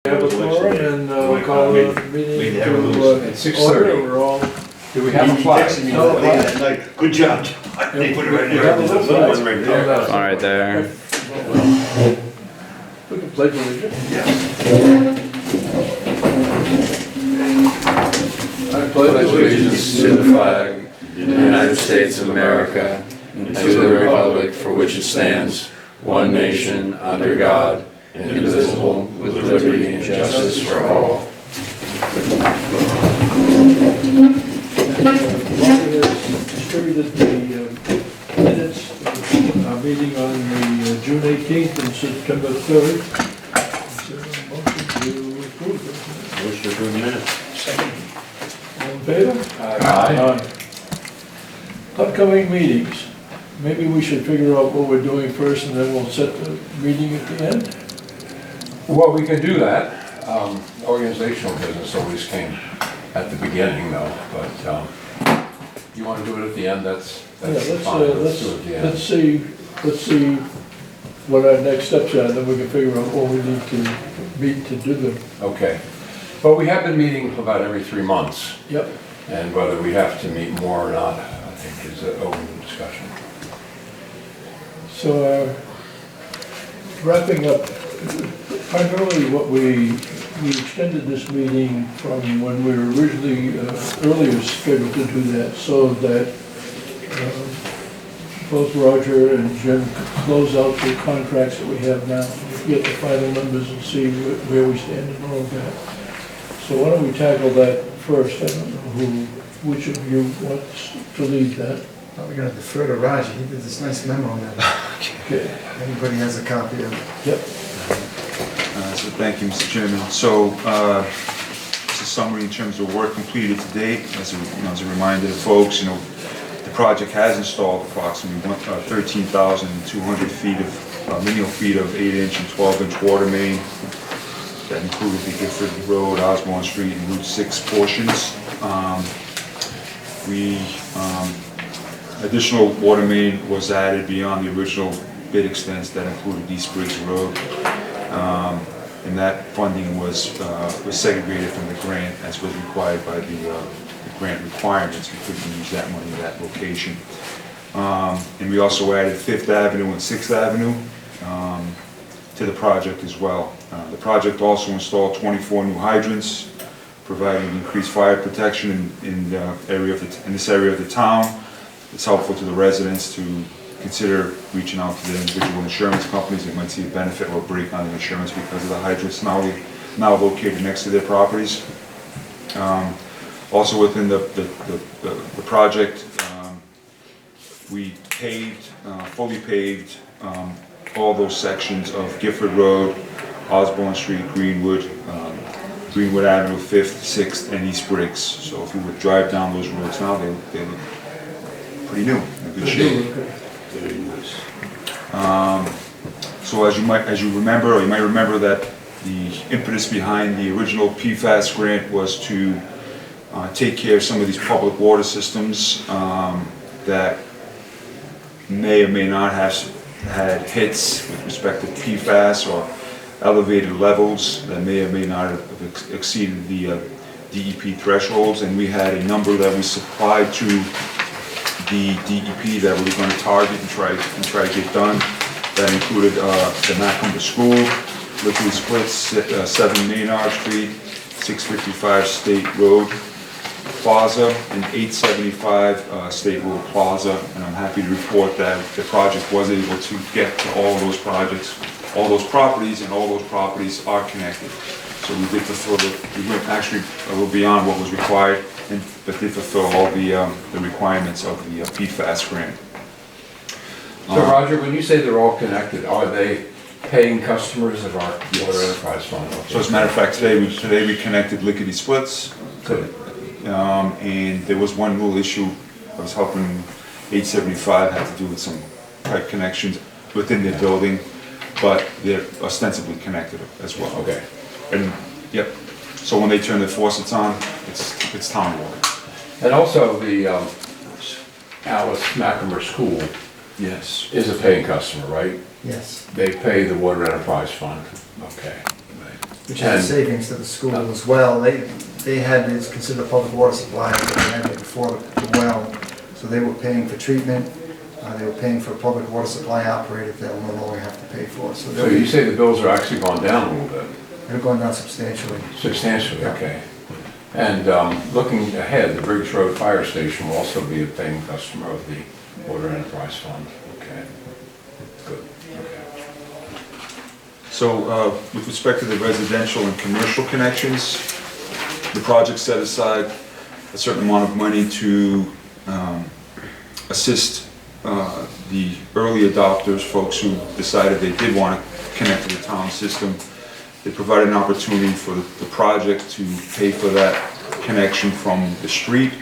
Have a forum and we'll call the meeting to At 6:30. We're all. Do we have a flag? No, late at night. Good job. They put it right We there. have a There's a little little one flag. right there. All right there. We can pledge allegiance. I Pledge allegiance to the flag of the United States of America and to the republic for which it stands, one nation, under God, indivisible, with liberty and justice for all. Distributed the minutes of our meeting on the June 18th and September 3rd. Is there a motion to approve them? Motion to approve the minutes. All in favor? Aye. Upcoming meetings. Maybe we should figure out what we're doing first and then we'll set the meeting at the end. Well, we can do that. Organizational business always came at the beginning though, but you want to do it at the end, that's Yeah, fine. Let's do it at the end. let's see what our next steps are, then we can figure out what we need to meet to do them. Okay. Well, we have been meeting about every 3 months, Yep. and whether we have to meet more or not, I think is an open discussion. So wrapping up, primarily what we extended this meeting from when we were originally earlier scheduled to do that, so that both Roger and Jim could close out the contracts that we have now, get the final numbers and see where we stand and all of that. So why don't we tackle that first? I don't know which of you wants to lead that. Well, we're gonna defer to Roger, he did this nice memo that Okay. everybody has a copy of. Yep. So thank you, Mr. Chairman. So, it's a summary in terms of work completed to date. As a reminder to folks, the project has installed approximately 13,200 feet of, lineal feet of 8-inch and 12-inch water main. That included the Gifford Road, Osborne Street, and Route 6 portions. Additional water main was added beyond the original bid extents that included East Briggs Road. And that funding was segregated from the grant as was required by the grant requirements. We couldn't use that money in that location. And we also added 5th Avenue and 6th Avenue to the project as well. The project also installed 24 new hydrants, providing increased fire protection in this area of the town. It's helpful to the residents to consider reaching out to the individual insurance companies that might see a benefit or a break on the insurance because of the hydrants now located next to their properties. Also within the project, we fully paved all those sections of Gifford Road, Osborne Street, Greenwood Avenue, 5th, 6th, and East Briggs. So if you would drive down those roads now, they look pretty new, in good shape. Very nice. So as you might remember that the impetus behind the original PFAS grant was to take care of some of these public water systems that may or may not have had hits with respect to PFAS or elevated levels that may or may not have exceeded the DEP thresholds, and we had a number that we supplied to the DEP that we were going to target and try to get done. That included the Macomber School, Liquid Splits, 7 Maynard Street, 655 State Road Plaza, and 875 State Road Plaza. And I'm happy to report that the project was able to get to all those projects, all those properties, and all those properties are connected. So we did fulfill we went actually a little beyond what was required, but did fulfill all the requirements of the PFAS grant. So Roger, when you say they're all connected, are they paying customers of our water enterprise fund? Okay. So as a matter of fact, today we connected Lickety Splits, and there was one little issue. I was helping 875 had to do with some pipe connections within their building, but they're ostensibly connected as well. Okay. And yep. So when they turn the faucets on, it's town water. And also the Alice Macomber School Yes. is a paying customer, right? Yes. They pay the water enterprise fund. Okay. Right. Which had And- savings to the school as well. They had, it's considered a public water supply, they had it before the well. So they were paying for treatment, they were paying for a public water supply operator that they'll no longer have to pay for. So So you say the bills are actually gone down a little bit? they're going down substantially. Substantially, okay. And looking ahead, the Briggs Road Fire Station will also be a paying customer of the Water Enterprise Fund. Okay, good, okay. So with respect to the residential and commercial connections, the project set aside a certain amount of money to assist the early adopters, folks who decided they did want to connect to the town system. They provided an opportunity for the project to pay for that connection from the street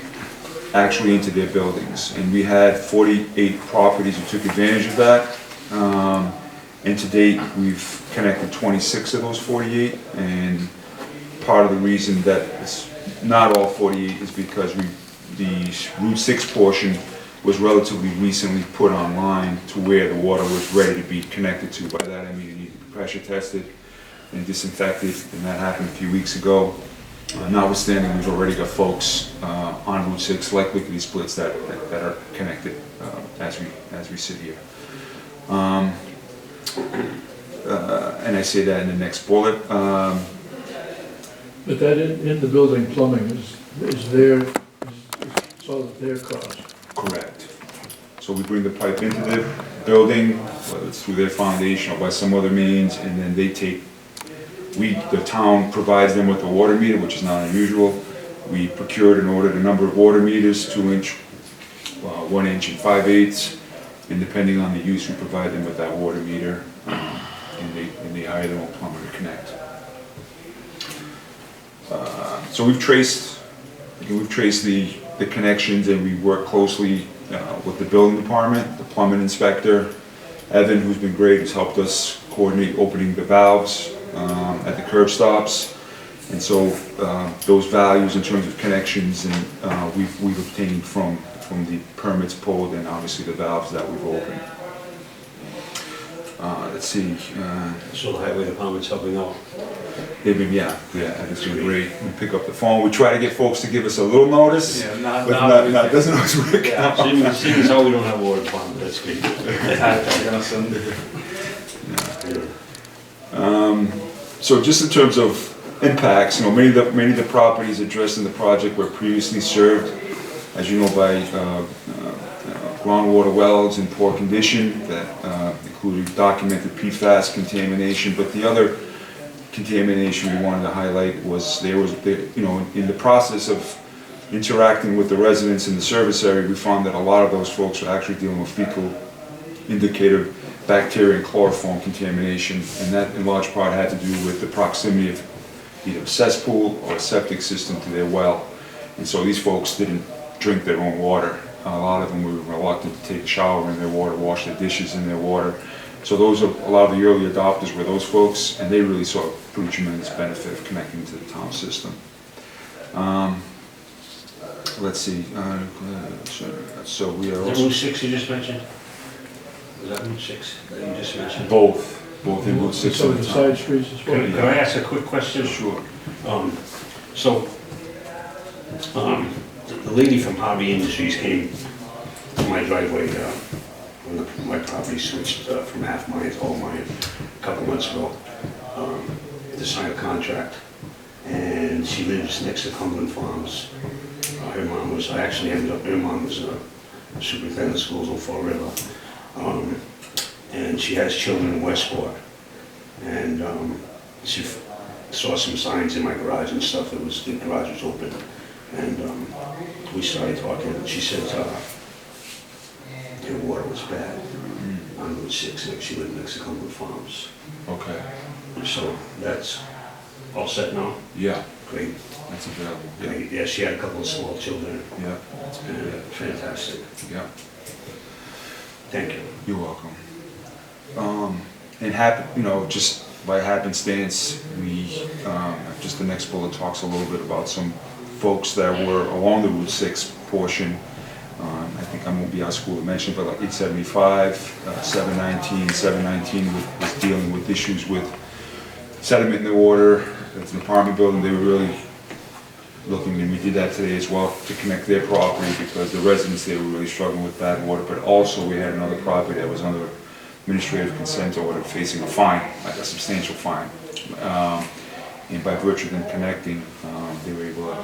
actually into their buildings. And we had 48 properties who took advantage of that. And to date, we've connected 26 of those 48. And part of the reason that it's not all 48 is because the Route 6 portion was relatively recently put online to where the water was ready to be connected to. By that I mean it needed to be pressure tested and disinfected, and that happened a few weeks ago. Notwithstanding, we've already got folks on Route 6, like lickety splits, that are connected as we sit here. And I say that in the next bullet. But that in the building plumbing is their, it's all at their cost. Correct. So we bring the pipe into the building, whether it's through their foundation or by some other means, and then they take, the town provides them with a water meter, which is not unusual. We procured and ordered a number of water meters, 2-inch, 1-inch and 5/8, and depending on the use, we provide them with that water meter, and they hire their own plumber to connect. So we've traced the connections, and we work closely with the building department, the plumbing inspector, Evan, who's been great, has helped us coordinate opening the valves at the curb stops. And so those values in terms of connections and we've obtained from the permits pulled and obviously the valves that we've opened. Let's see. So the highway department's helping out. They've been, yeah, it's been great. We pick up the phone. We try to get folks to give us a little notice. Yeah, But it doesn't always work out. Seeing as how we don't have a water department, that's good. So just in terms of impacts, many of the properties addressed in the project were previously served, as you know, by groundwater wells in poor condition that included documented PFAS contamination. But the other contamination we wanted to highlight was in the process of interacting with the residents in the service area, we found that a lot of those folks were actually dealing with fecal indicator bacteria and chloroform contamination, and that in large part had to do with the proximity of either a cesspool or a septic system to their well. And so these folks didn't drink their own water. A lot of them were reluctant to take a shower in their water, wash their dishes in their water. So those are a lot of the early adopters were those folks, and they really saw a pretty tremendous benefit of connecting to the town system. Let's see. So we are Is that also Route 6 you just mentioned? Was that Route 6 that you just mentioned? both in Route 6 Some of of the the town. side streets as well. Could I ask a quick question? Sure. So, the lady from Harvey Industries came to my driveway when my property switched from half mine to all mine a couple months ago to sign a contract. And she lives next to Cumberland Farms. Her mom was, I actually ended up, her mom was a superintendent of schools on Fall River. And she has children in Westport. And she saw some signs in my garage and stuff, the garage was open. And we started talking, and she said her water was bad on Route 6, and she lived next to Cumberland Farms. Okay. So that's all set now? Yeah, Great. that's available. Yeah. Great. Yeah, she had a couple of small children. Yeah. Fantastic. Yeah. Thank you. You're welcome. Just by happenstance, just the next bullet talks a little bit about some folks that were along the Route 6 portion. I think I won't be out of school to mention, but like 875, 719 was dealing with issues with sediment in the water. It's an apartment building, they were really looking, and we did that today as well, to connect their property, because the residents there were really struggling with bad water, but also we had another property that was under administrative consent order facing a fine, like a substantial fine. And by virtue of them connecting, they were able to,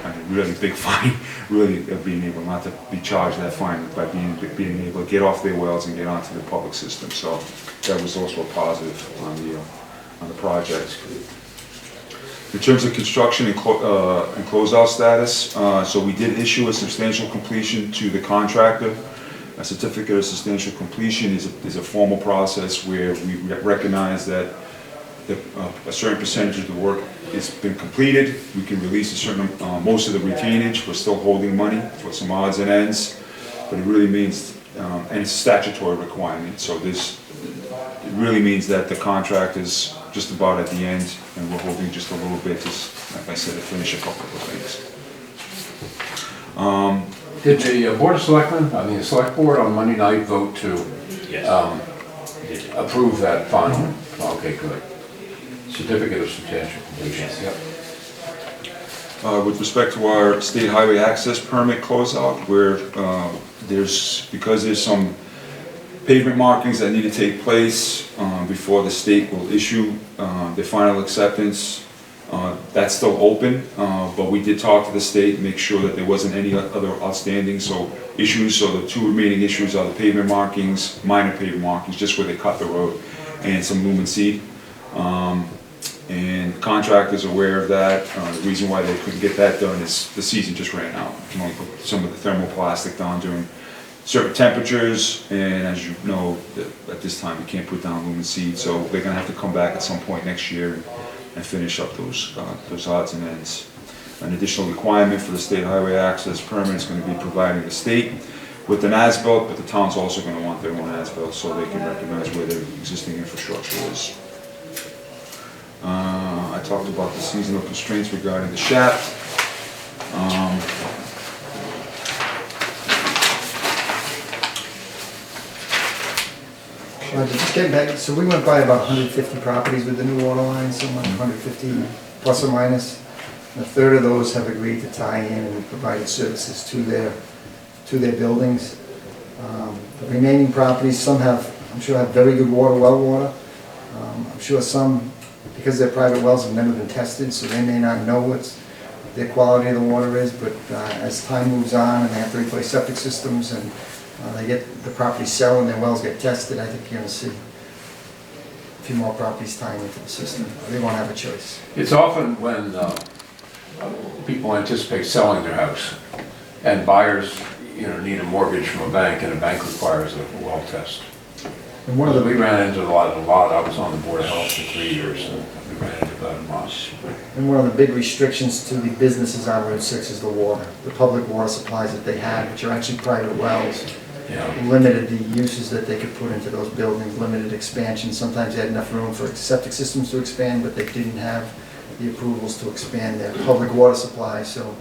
I mean, really big fine, really being able not to be charged that fine by being able to get off their wells and get onto the public system. So that was also a positive on the project. In terms of construction and closeout status, so we did issue a substantial completion to the contractor. A certificate of substantial completion is a formal process where we recognize that a certain percentage of the work has been completed. We can release a certain, most of the retainage. We're still holding money for some odds and ends, but it really means, and it's a statutory requirement, so it really means that the contract is just about at the end, and we're holding just a little bit, just, like I said, to finish a couple of things. Did the Board of Selectmen, I mean, the Select Board on Monday night vote to Yes. approve that final? Okay, good. Certificate of substantial completion. Yep. With respect to our state highway access permit closeout, where because there's some pavement markings that need to take place before the state will issue their final acceptance, that's still open, but we did talk to the state and make sure that there wasn't any other outstanding issues. So the two remaining issues are the pavement markings, minor pavement markings, just where they cut the road, and some lumen seed. And contractors are aware of that. The reason why they couldn't get that done is the season just ran out. You can only put some of the thermoplastic down during certain temperatures, and as you know, at this time you can't put down lumen seed, so they're gonna have to come back at some point next year and finish up those odds and ends. An additional requirement for the state highway access permit is going to be providing the state with an as-built, but the town's also going to want their own as-built so they can recognize where their existing infrastructure is. I talked about the seasonal constraints regarding the shaft. Just getting back, so we went by about 150 properties with the new water line, somewhere 150 plus or minus. And a third of those have agreed to tie in, and we provided services to their buildings. The remaining properties, some have, I'm sure, have very good water, well water. I'm sure some, because they're private wells, have never been tested, so they may not know what the quality of the water is, but as time moves on and they have to replace septic systems and they get the property sell and their wells get tested, I think you're going to see a few more properties tying into the system. They won't have a choice. It's often when people anticipate selling their house and buyers, need a mortgage from a bank, and a bank requires a well test. And one of the We ran into a lot. I was on the Board of Health for 3 years, and we ran into that a lot. And one of the big restrictions to the businesses on Route 6 is the water. The public water supplies that they had, which are actually private wells, limited the uses that they could put into those buildings, limited expansion. Sometimes they had enough room for septic systems to expand, but they didn't have the approvals to expand their public water supply. So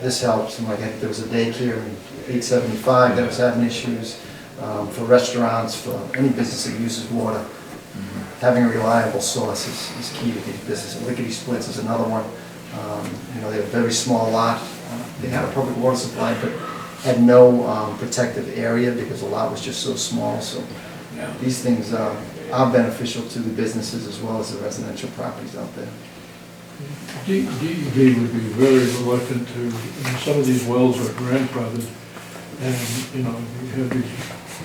this helps. And like there was a daycare in 875 that was having issues. For restaurants, for any business that uses water, having a reliable source is key to these businesses. Lickety Splits is another one. They have a very small lot. They had a public water supply, but had no protective area because the lot was just so small. So these things are beneficial to the businesses as well as the residential properties out there. DEP would be very reluctant to, some of these wells are grandfathered, and, you have these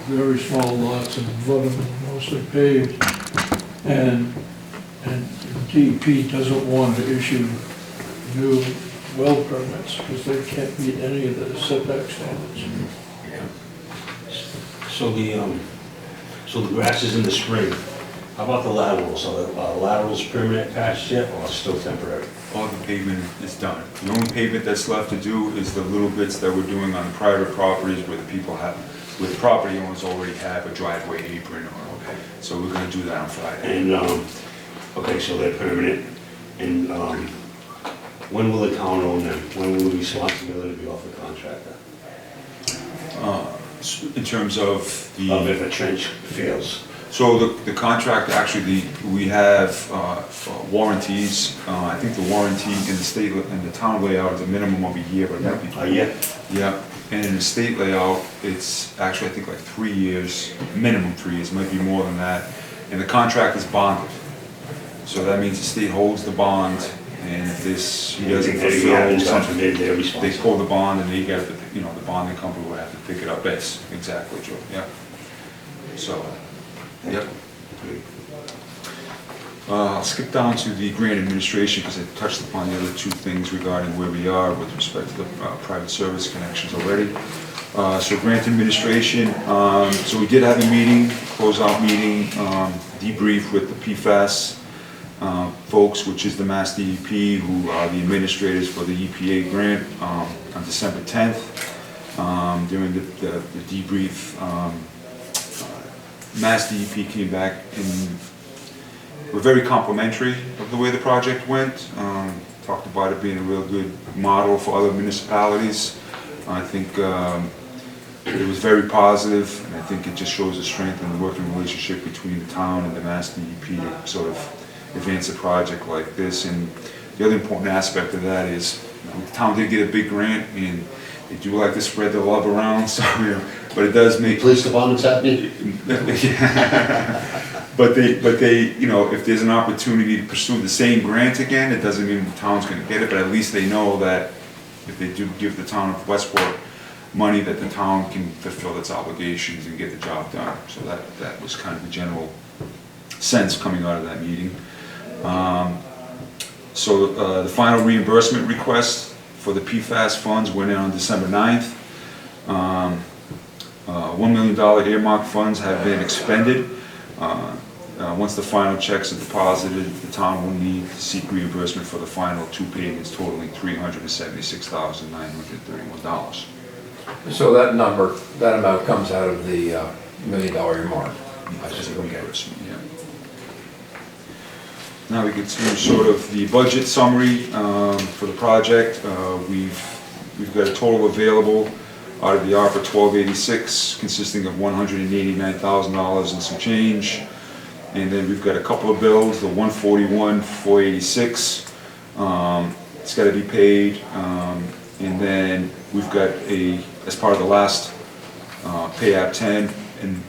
very small lots and a lot of them mostly paved, and DEP doesn't want to issue new well permits because they can't meet any of the setback standards. So the grass is in the spring. How about the laterals? Are the laterals permanent patched yet, or still temporary? All the pavement is done. The only pavement that's left to do is the little bits that we're doing on the private properties where the property owners already have a driveway apron. So we're going to do that on Friday. And, so they're permanent. And when will the town own them? When will the responsibility be off the contractor? In terms of the... If a trench fails. So the contract, actually, we have warranties. I think the warranty in the state, in the town layout is a minimum of a year, but it might be. Yeah, Yeah, and in the state layout, it's actually, I think, like 3 years, minimum 3 years, might be more than that. And the contract is bonded. So that means the state holds the bond, and if this, he doesn't fulfill God something, forbid, they're they responsible. pull the bond and they got, you know, the bonding company will have to pick it up. That's exactly true, yeah. So, yep. I'll skip down to the grant administration because I touched upon the other two things regarding where we are with respect to the private service connections already. So grant administration, so we did have a meeting, closeout meeting, debrief with the PFAS folks, which is the Mass DEP, who are the administrators for the EPA grant, on December 10th. During the debrief, Mass DEP came back and were very complimentary of the way the project went. Talked about it being a real good model for other municipalities. I think it was very positive, and I think it just shows the strength in the working relationship between the town and the Mass DEP to sort of advance a project like this. And the other important aspect of that is, you know, the town did get a big grant, and they do like to spread the love around. So, you know, but it does make Police department's happy? But they, you know, if there's an opportunity to pursue the same grant again, it doesn't mean the town's gonna get it, but at least they know that if they do give the town of Westport money, that the town can fulfill its obligations and get the job done. So that was kind of the general sense coming out of that meeting. So the final reimbursement request for the PFAS funds went in on December 9th. $1 million earmark funds have been expended. Once the final checks are deposited, the town will need to seek reimbursement for the final two payments totaling $376,931. So that number, that amount comes out of the $1 million earmark. I see, okay. Reimbursement, yeah. Now we get to sort of the budget summary for the project. We've got a total available out of the ARPA 1286, consisting of $189,000 and some change. And then we've got a couple of bills, the 141,486. It's got to be paid. And then we've got as part of the last pay app 10 and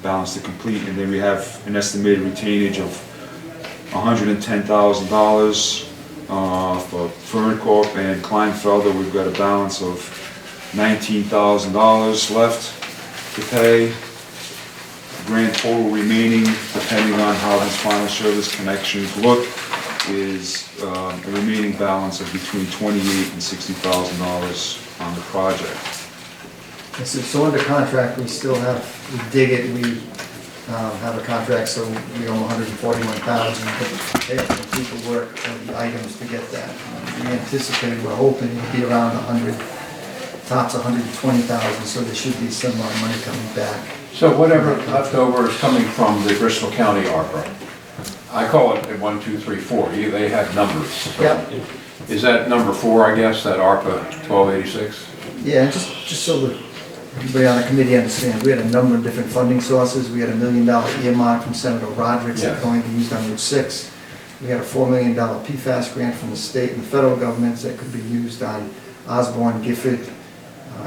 balance to complete. And then we have an estimated retainage of $110,000 for Fern Corp and Kleinfelder. We've got a balance of $19,000 left to pay. Grand total remaining, depending on how these final service connections look, is a remaining balance of between $28,000 and $60,000 on the project. So under contract, we still have, we dig it, we have a contract, so we own $141,000, but they have to complete the work of the items to get that. We anticipate, we're hoping it'll be around 100, tops 120,000, so there should be some money coming back. So whatever leftover is coming from the Bristol County ARPA, I call it 1, 2, 3, 4. They have numbers. So Yep. is that number 4, I guess, that ARPA 1286? Yeah, just so that everybody on the committee understands, we had a number of different funding sources. We had a $1 million earmark from Senator Roderick that's going to be used on Route 6. We had a $4 million PFAS grant from the state and the federal governments that could be used on Osborne, Gifford,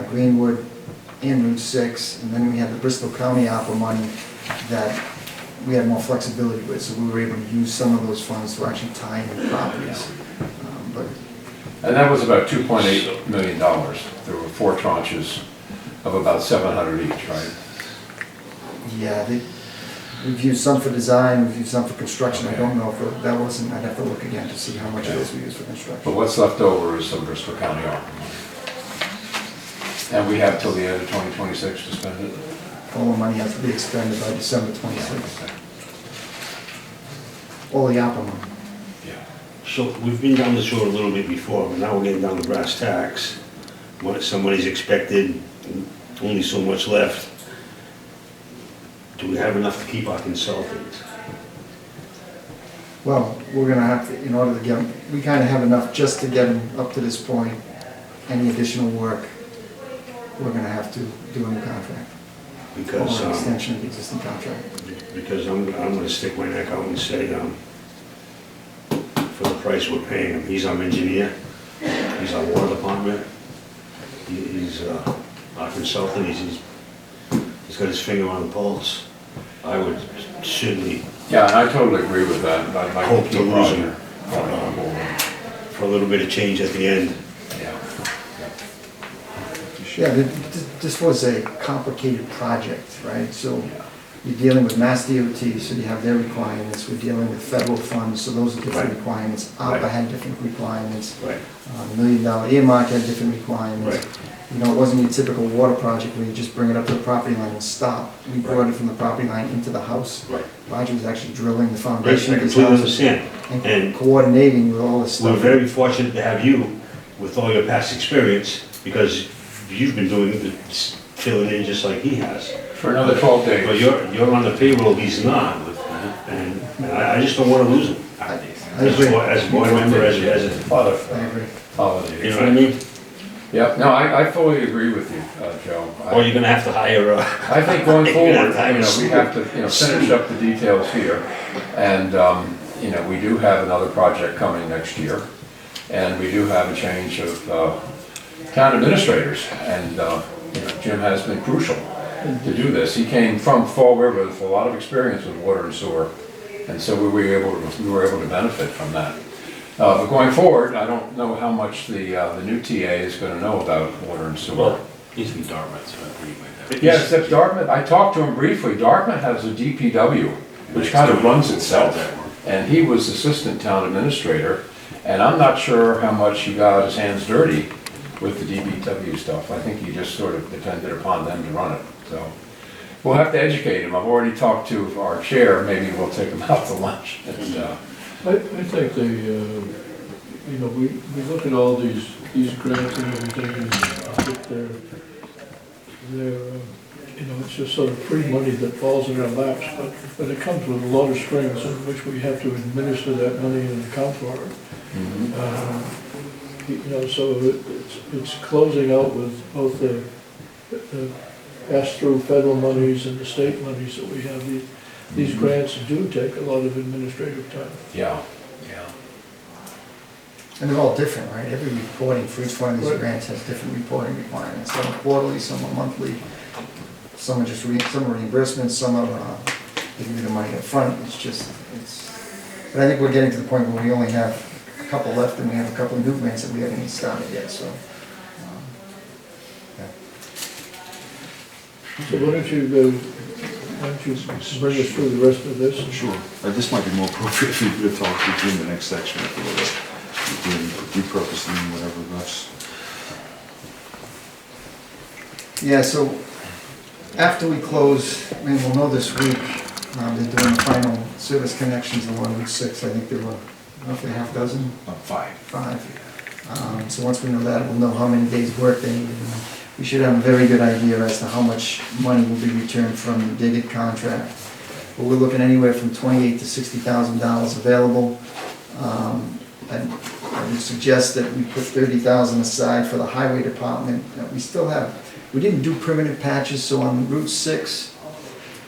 Greenwood, and Route 6. And then we had the Bristol County ARPA money that we had more flexibility with, so we were able to use some of those funds to actually tie in properties. But And that was about $2.8 million. There were 4 tranches of about 700 each, right? yeah, we've used some for design, we've used some for construction. I don't know if that wasn't, I'd have to look again to see how much of this we used for But construction. what's left over is some Bristol County ARPA money. And we have till the end of 2026 to spend it? All the money has to be expended by December 26th. All the ARPA money. Yeah. So we've been down this road a little bit before, but now we're getting down to brass tacks. Somebody's expected, only so much left. Do we have enough to keep our consultants? Well, we're gonna have to, in order to get them, we kind of have enough just to get them up to this point. Any additional work, we're gonna have to do a new contract. Or Because an extension of the existing contract. because I'm gonna stick my neck out and say, for the price we're paying him, he's our engineer, he's our water department, he's our consultant, he's got his finger on the pulse. I would certainly Yeah, and I totally agree with that. I'd like hope to to keep lose him Roger on board. for a little bit of change at the end. Yeah. Yeah, this was a complicated project, right? So you're dealing with Mass DOT, so you have their requirements. We're dealing with federal funds, so those are different Right. requirements. Right. ARPA had different requirements. Right. $1 million earmark had different requirements. Right. You know, it wasn't your typical water project where you just bring it up to the property line and stop. We brought it from the property line into the house. Right. Roger was actually drilling the Right, foundation I of his completely house understand. and And coordinating with all this we're stuff. very fortunate to have you with all your past experience, because you've been doing the filling in just like he has. For another 12 But days. you're on the payroll, he's not, and I just don't wanna lose him. I As agree. a board member, as a, Other I agree. holidays. you know what I mean? Yep, no, I fully agree with you, Joe. Or you're gonna have to hire I think going You're forward, gonna have to have we have to, finish up the details here. And, we do have another project coming next year. And we do have a change of town administrators. And, Jim has been crucial to do this. He came from Fall River with a lot of experience with water and sewer. And so we were able to benefit from that. But going forward, I don't know how much the new TA is gonna know about water and sewer. Well, He's from Dartmouth, so I agree with that. Yeah, except Dartmouth, I talked to him briefly, Dartmouth has a DPW, which kind of runs itself. And he was assistant town administrator, and I'm not sure how much he got his hands dirty with the DPW stuff. I think he just sort of depended upon them to run it, so. We'll have to educate him. I've already talked to our chair, maybe we'll take him out to lunch. And, I think we look at all these grants and everything, and I think they're, it's just sort of free money that falls in our laps, but it comes with a lot of strings in which we have to administer that money and account for it. So it's closing out with both the pass-through federal monies and the state monies that we have. These grants do take a lot of administrative time. yeah. And they're all different, right? Every reporting for each one of these Right. grants has different reporting requirements. Some are quarterly, some are monthly, some are just some are reimbursements, some are, they give you the money up front. But I think we're getting to the point where we only have a couple left and we have a couple of new grants that we haven't even started yet, so. Yeah. So why don't you bring us through the rest of this? Sure. This might be more appropriate for you to talk to Jim the next section if you will. Repurposing, whatever that's. Yeah, so after we close, I mean, we'll know this week, they're doing the final service connections along Route 6. I think there were roughly half dozen, 5. So once we know that, we'll know how many days' work they need. And we should have a very good idea as to how much money will be returned from the Dig It contract. But we're looking anywhere from $28,000 to $60,000 available. I would suggest that we put $30,000 aside for the highway department. We didn't do permanent patches, so on Route 6,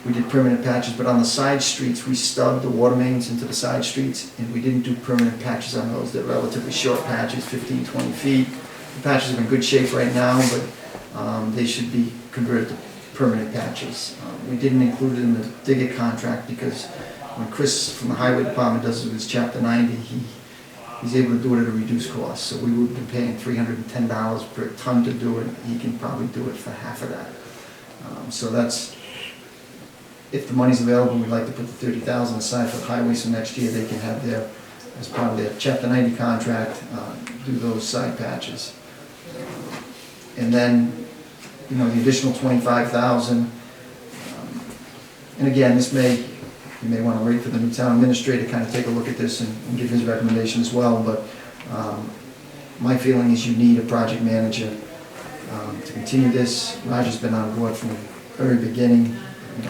we did permanent patches, but on the side streets, we stubbed the water mains into the side streets, and we didn't do permanent patches on those. They're relatively short patches, 15, 20 feet. The patches are in good shape right now, but they should be converted to permanent patches. We didn't include it in the Dig It contract because when Chris from the highway department does his Chapter 90, he's able to do it at a reduced cost. So we would be paying $310 per ton to do it. He can probably do it for half of that. So that's, if the money's available, we'd like to put the $30,000 aside for the highway, so next year they can have their, as part of their Chapter 90 contract, do those side patches. And then, the additional $25,000. And again, you may want to wait for the new town administrator to kind of take a look at this and give his recommendation as well, but my feeling is you need a project manager to continue this. Roger's been on board from the very beginning.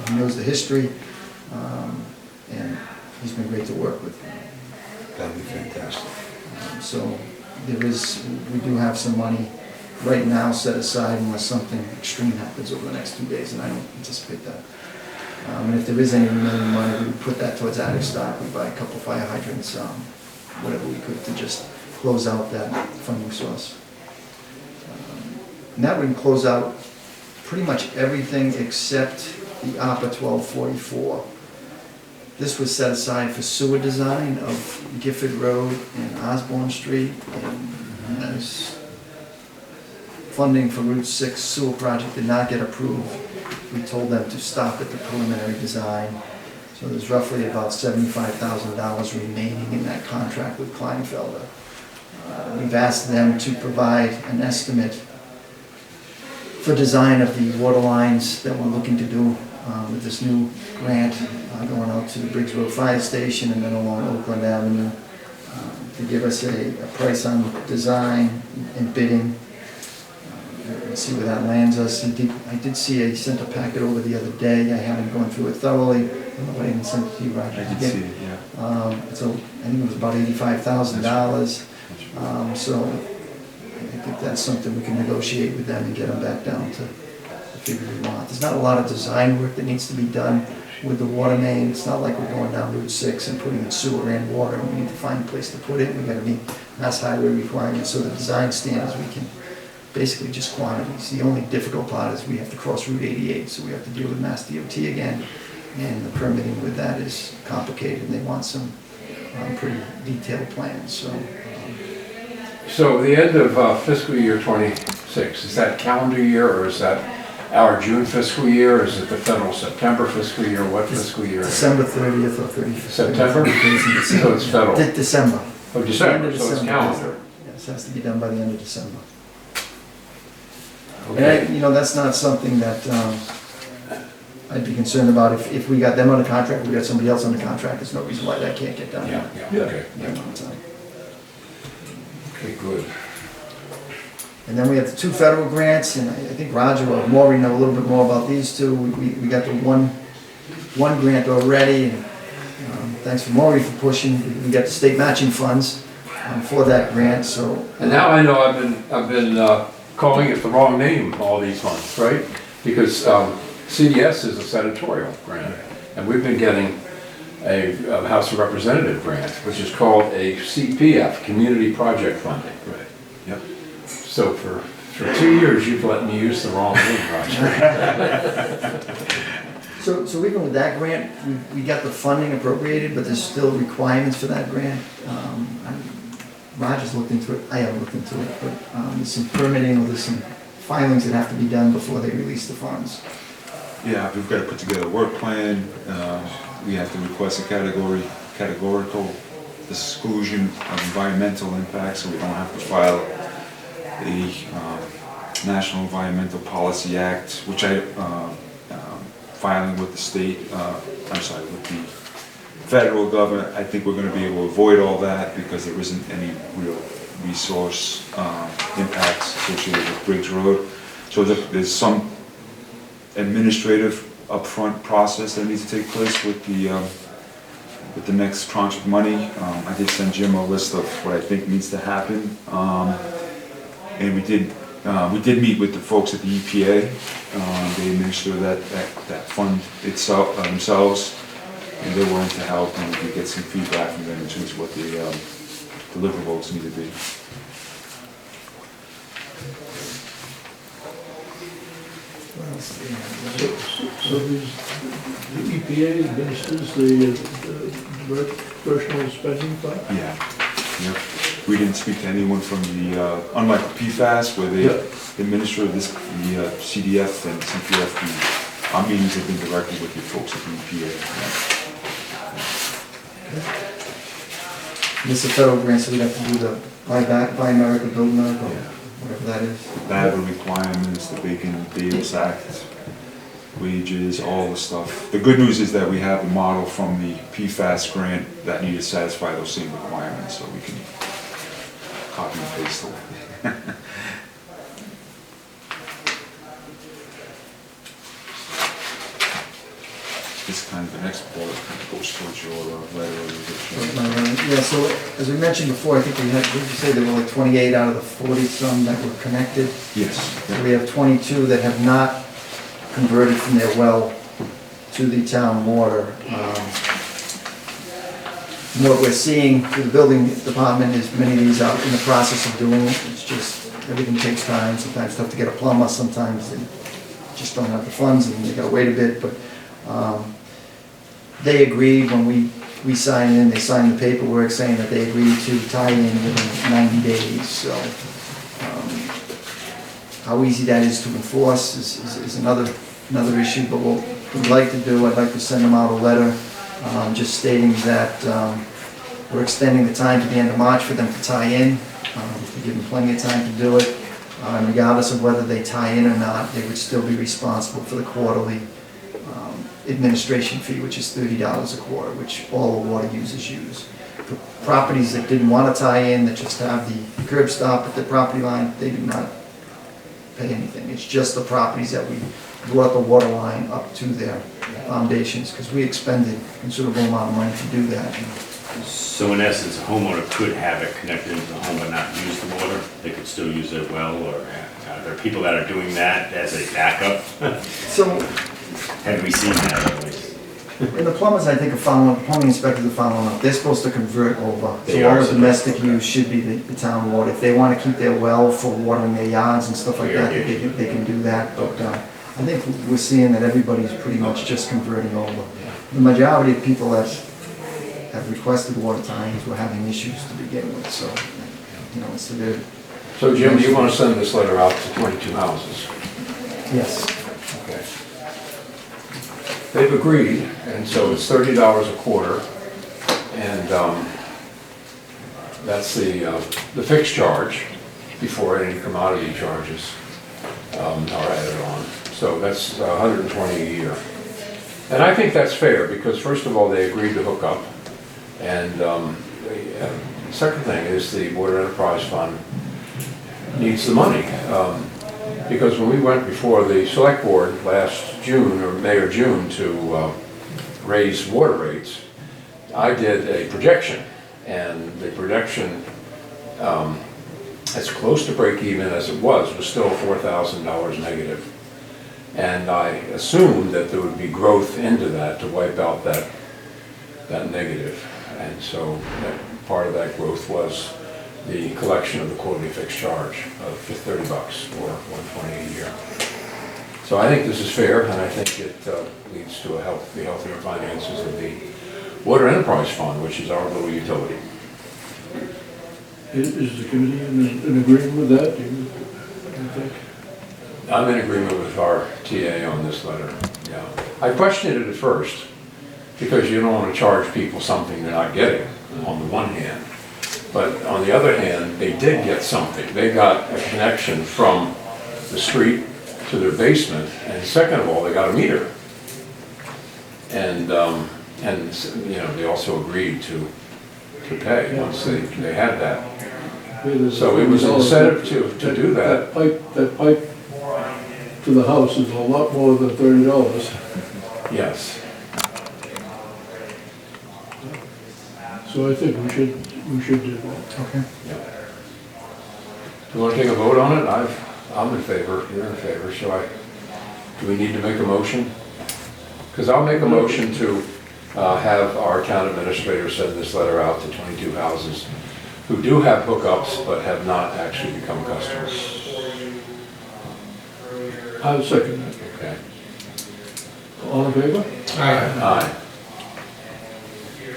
He knows the history, and he's been great to work with. That'd be fantastic. So we do have some money right now set aside unless something extreme happens over the next 2 days, and I don't anticipate that. And if there is any remaining money, we would put that towards attic stock. We buy a couple fire hydrants, whatever we could to just close out that funding source. And that would close out pretty much everything except the ARPA 1244. This was set aside for sewer design of Gifford Road and Osborne Street, and as funding for Route 6 sewer project did not get approved, we told them to stop at the preliminary design. So there's roughly about $75,000 remaining in that contract with Kleinfelder. We've asked them to provide an estimate for design of the water lines that we're looking to do with this new grant going out to the Briggs Road Fire Station and then along Oakland Avenue to give us a price on design and bidding. Let's see where that lands us. I did see I sent a packet over the other day. I haven't gone through it thoroughly. I don't know if I even sent it to you, Roger. I did see it, yeah. So I think it was about $85,000. So I think that's something we can negotiate with them and get them back down to the figure we want. There's not a lot of design work that needs to be done with the water main. It's not like we're going down Route 6 and putting in sewer and water. We need to find a place to put it. We've got to meet Mass Highway requirements. So the design standards, we can basically just quantities. The only difficult part is we have to cross Route 88, so we have to deal with Mass DOT again. And the permitting with that is complicated. They want some pretty detailed plans. So the end of fiscal year 26, is that calendar year or is that our June fiscal year? Is it the federal September fiscal year? What fiscal year? December 30th or 31st. September? So it's federal. December. Oh, End December, of so it's December. calendar. Yes, it has to be done by the end of December. Okay. And that's not something that I'd be concerned about. If we got them under contract, we got somebody else under contract, there's no reason why that can't get done. Yeah, okay. That amount of time. Okay, good. And then we have the two federal grants, and I think Roger or Maureen know a little bit more about these two. We got the one grant already, and thanks for Maureen for pushing. We got the state matching funds for that grant, so. And now I know I've been calling it the wrong name, all these months, right? Because CDS is a senatorial grant, and we've been getting a House of Representative grant, which is called a CPF, Community Project Funding. Right, yep. So for 2 years, you've let me use the wrong name, Roger. So even with that grant, we got the funding appropriated, but there's still requirements for that grant. Roger's looked into it, I haven't looked into it, but there's some permitting, or there's some filings that have to be done before they release the funds. Yeah, we've got to put together a work plan. We have to request a categorical exclusion of environmental impacts, so we don't have to file a National Environmental Policy Act, which filing with the state, with the federal government. I think we're going to be able to avoid all that because there isn't any real resource impacts associated with Briggs Road. So there's some administrative upfront process that needs to take place with the next tranche of money. I did send Jim a list of what I think needs to happen, and we did meet with the folks at the EPA. They administer that fund itself themselves, and they're willing to help, and we can get some feedback from them in terms of what the deliverables need to be. So the EPA administers the personal spending fund? Yeah. Yep. We didn't speak to anyone from the, unlike PFAS, where they administer the CDF and CPF, our meetings have been directly with the folks at the EPA. And this is a federal grant, so we'd have to do the Buy America, Build America, whatever that is. Lab requirements, the Bacon Davis Act, wages, all the stuff. The good news is that we have a model from the PFAS grant that need to satisfy those same requirements, so we can copy and paste them. This kind of the next bullet kind of goes towards your letter. Yeah, so as we mentioned before, I think we had, what did you say, there were like 28 out of the 40 some that were connected? Yes. So we have 22 that have not converted from their well to the town water. What we're seeing through the building department is many of these are in the process of doing it. It's just, everything takes time. Sometimes it's tough to get a plumber, sometimes they just don't have the funds and they gotta wait a bit, but they agreed when we signed in, they signed the paperwork saying that they agreed to tie in within 90 days, so how easy that is to enforce is another issue, but what we'd like to do, I'd like to send them out a letter just stating that we're extending the time to the end of March for them to tie in, to give them plenty of time to do it. Regardless of whether they tie in or not, they would still be responsible for the quarterly administration fee, which is $30 a quarter, which all the water users use. For properties that didn't want to tie in, that just have the curb stop at the property line, they do not pay anything. It's just the properties that we brought the water line up to their foundations, because we expended a considerable amount of money to do that. So in essence, a homeowner could have it connected into the home but not use the water? They could still use their well, or are there people that are doing that as a backup? So, Have we seen that at least? and the plumbers, I think, are following, plumbing inspectors are following up. They're supposed to convert over. They So all are the supposed domestic to, okay. use should be the town water. If they want to keep their well for watering their yards and stuff like that, Irrigation. they can do that. But I think we're seeing that everybody's pretty much just converting over. The majority of people that have requested water tie-ins were having issues to begin with, so, you know, it's a good, So Jim, you want to send this letter out to 22 houses? yes. Okay. They've agreed, and so it's $30 a quarter, and that's the fixed charge before any commodity charges are added on. So that's $120 a year. And I think that's fair, because first of all, they agreed to hook up, and the second thing is the Water Enterprise Fund needs the money. Because when we went before the select board last June, or May or June, to raise water rates, I did a projection, and the projection, as close to break even as it was still $4,000 negative. And I assumed that there would be growth into that to wipe out that negative. And so part of that growth was the collection of the quarterly fixed charge of $30 or $120 a year. So I think this is fair, and I think it leads to the healthier finances of the Water Enterprise Fund, which is our little utility. Is the committee in agreement with that, do you think? I'm in agreement with our TA on this letter, yeah. I questioned it at first, because you don't want to charge people something they're not getting, on the one hand. But on the other hand, they did get something. They got a connection from the street to their basement, and second of all, they got a meter. And you know, they also agreed to pay once they had that. So it was an incentive to do that. That pipe to the house is a lot more than $30. Yes. So I think we should do that. Okay. Do you want to take a vote on it? I'm in favor, you're in favor, so do we need to make a motion? Because I'll make a motion to have our town administrator send this letter out to 22 houses who do have hookups but have not actually become customers. I'll second that. Okay. All in favor? Aye.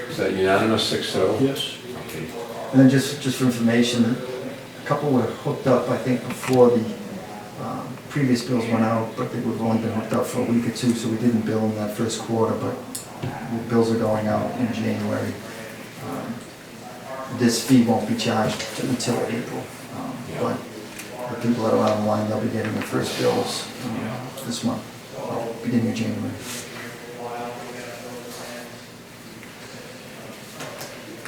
Is that unanimous, 6-0? Yes. Okay. And then just for information, a couple were hooked up, I think, before the previous bills went out, but they would have only been hooked up for a week or two, so we didn't bill them that first quarter, but the bills are going out in January. This fee won't be charged until April, but the people that are on the line, they'll be getting their first bills this month, beginning of January.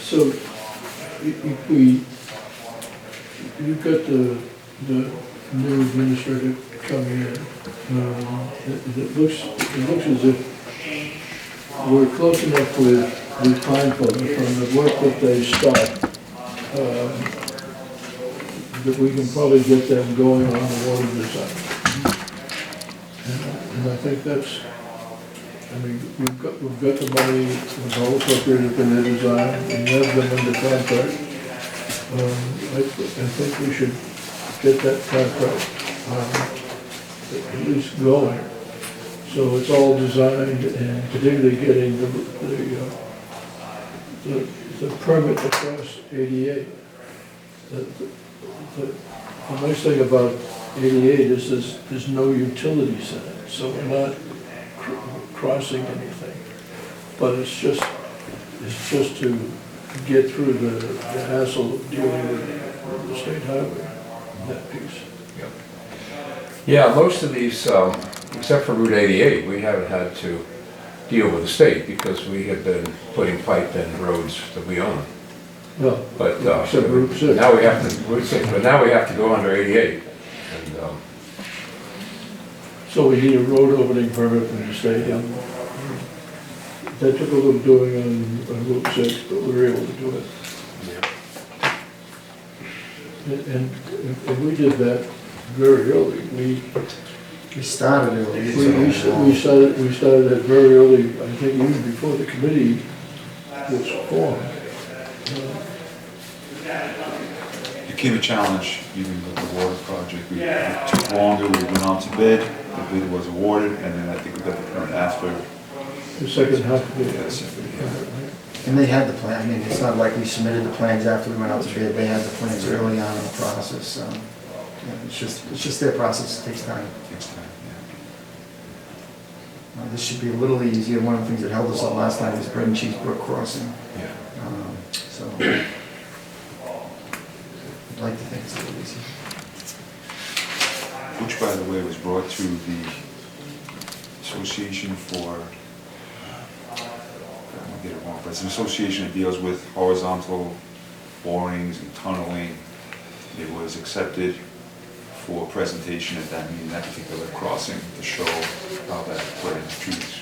So, you've got the new administrator coming in. It looks as if we're close enough with Pine Club from the work that they start, that we can probably get them going on the water design. And I think that's I mean, we've got the money, we've all appropriated in the design, we have them under contract. I think we should get that contract, at least going. So it's all designed, and particularly getting the permit across 88. The nice thing about 88 is there's no utilities in it, so we're not crossing anything. But it's just to get through the hassle of dealing with the state highway, that piece. Yeah, most of these, except for Route 88, we haven't had to deal with the state because we have been putting pipe in roads that we own. Well, But except Route 6. now we have to, Route 6, but now we have to go under 88. And, So we need a road opening permit from the state. That took a little doing on Route 6, but we were able to do it. And we did that very early. We started early. We started that very early, I think even before the committee was formed. It became a challenge even with the water project. It took longer, we went on to bid, the bid was awarded, and then I think we got the permit after. The second half of it. Yes. And they had the plan, I mean, it's not like we submitted the plans after we went out to bid, they had the plans early on in the process. It's just their process, it takes time. Takes time, yeah. This should be a little easier. One of the things that held us up last time was Bread and Cheese Brook Crossing. yeah. So, I'd like to think it's a little easier. Which, by the way, was brought to the Association for, I don't get it wrong, but it's an association that deals with horizontal borings and tunneling. It was accepted for presentation at that meeting, that particular crossing, to show how that played in the trees.